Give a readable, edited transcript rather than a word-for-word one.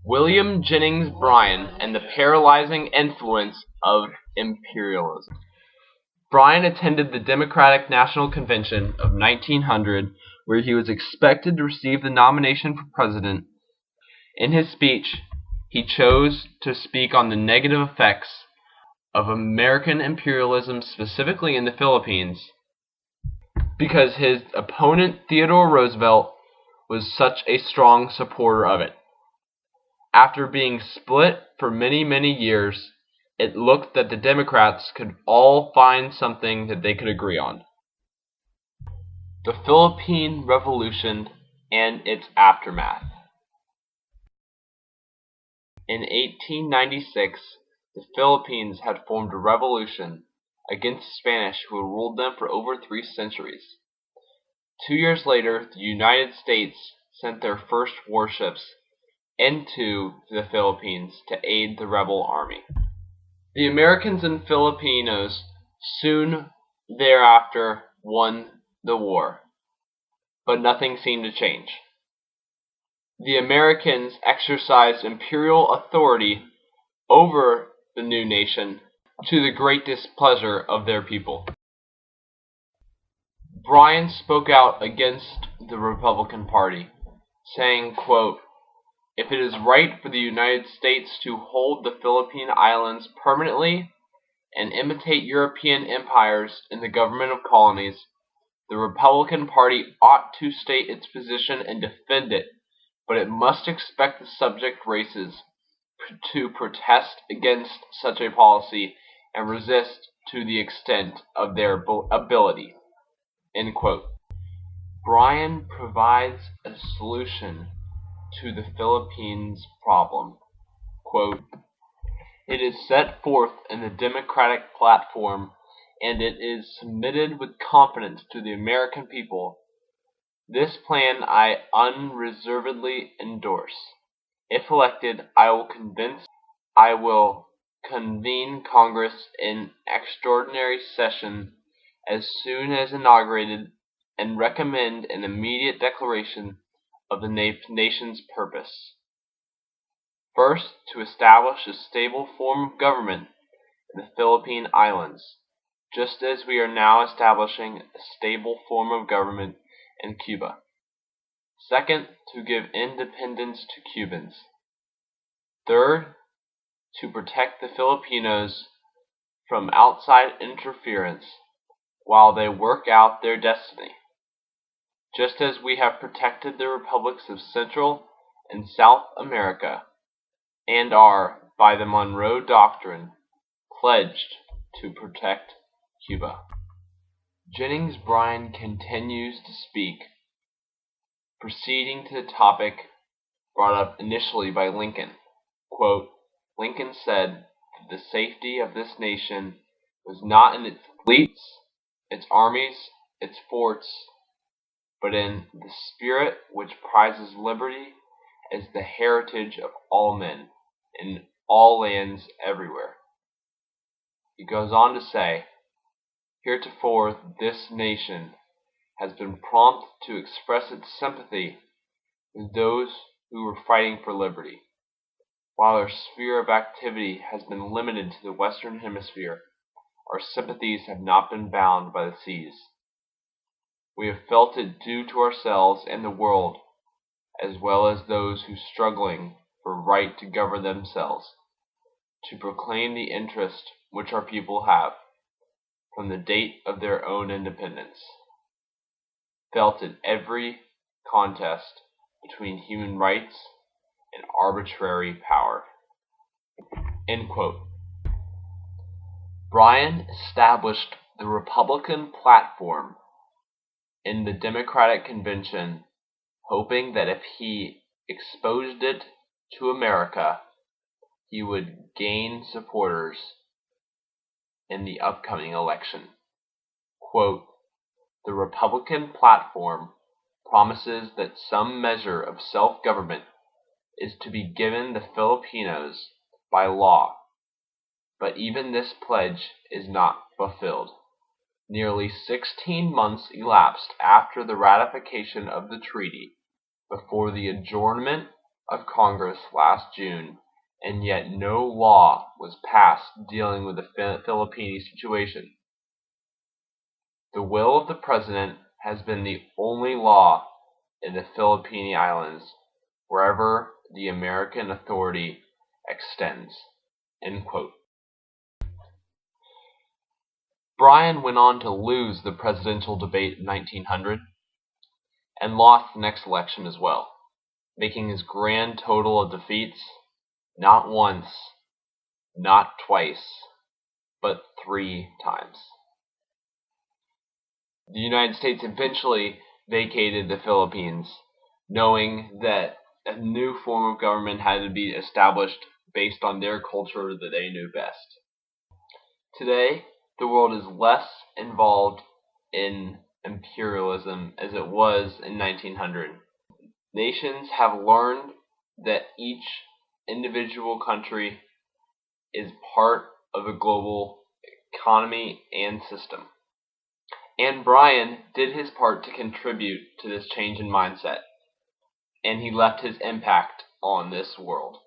William Jennings Bryan and the Paralyzing Influence of Imperialism. Bryan attended the Democratic National Convention of 1900, where he was expected to receive the nomination for president. In his speech, he chose to speak on the negative effects of American imperialism, specifically in the Philippines, because his opponent Theodore Roosevelt was such a strong supporter of it. After being split for many years, it looked that the Democrats could all find something that they could agree on. The Philippine Revolution and its aftermath. In 1896, the Philippines had formed a revolution against the Spanish, who had ruled them for over 3 centuries. 2 years later, the United States sent their first warships into the Philippines to aid the rebel army. The Americans and Filipinos soon thereafter won the war, but nothing seemed to change. The Americans exercised imperial authority over the new nation to the great displeasure of their people. Bryan spoke out against the Republican Party, saying, quote, "If it is right for the United States to hold the Philippine Islands permanently and imitate European empires in the government of colonies, the Republican Party ought to state its position and defend it, but it must expect the subject races to protest against such a policy and resist to the extent of their ability." End quote. Bryan provides a solution to the Philippines problem. Quote, "It is set forth in the Democratic platform, and it is submitted with confidence to the American people. This plan I unreservedly endorse. If elected, I will convene Congress in extraordinary session as soon as inaugurated and recommend an immediate declaration of the nation's purpose. First, to establish a stable form of government in the Philippine Islands, just as we are now establishing a stable form of government in Cuba. Second, to give independence to Cubans. Third, to protect the Filipinos from outside interference while they work out their destiny, just as we have protected the republics of Central and South America and are, by the Monroe Doctrine, pledged to protect Cuba." Jennings Bryan continues to speak, proceeding to the topic brought up initially by Lincoln. Quote, "Lincoln said that the safety of this nation was not in its fleets, its armies, its forts, but in the spirit which prizes liberty as the heritage of all men, in all lands everywhere." He goes on to say, "Heretofore this nation has been prompt to express its sympathy with those who were fighting for liberty. While our sphere of activity has been limited to the Western Hemisphere, our sympathies have not been bound by the seas. We have felt it due to ourselves and the world, as well as those who struggling for right to govern themselves, to proclaim the interest which our people have, from the date of their own independence, felt in every contest between human rights and arbitrary power." End quote. Bryan established the Republican platform in the Democratic Convention, hoping that if he exposed it to America, he would gain supporters in the upcoming election. Quote, "The Republican platform promises that some measure of self-government is to be given the Filipinos by law, but even this pledge is not fulfilled. Nearly 16 months elapsed after the ratification of the treaty before the adjournment of Congress last June, and yet no law was passed dealing with the Philippine situation. The will of the President has been the only law in the Philippine Islands wherever the American authority extends." End quote. Bryan went on to lose the presidential debate in 1900 and lost the next election as well, making his grand total of defeats not once, not twice, but 3 times. The United States eventually vacated the Philippines, knowing that a new form of government had to be established based on their culture that they knew best. Today, the world is less involved in imperialism as it was in 1900. Nations have learned that each individual country is part of a global economy and system. And Bryan did his part to contribute to this change in mindset, and he left his impact on this world.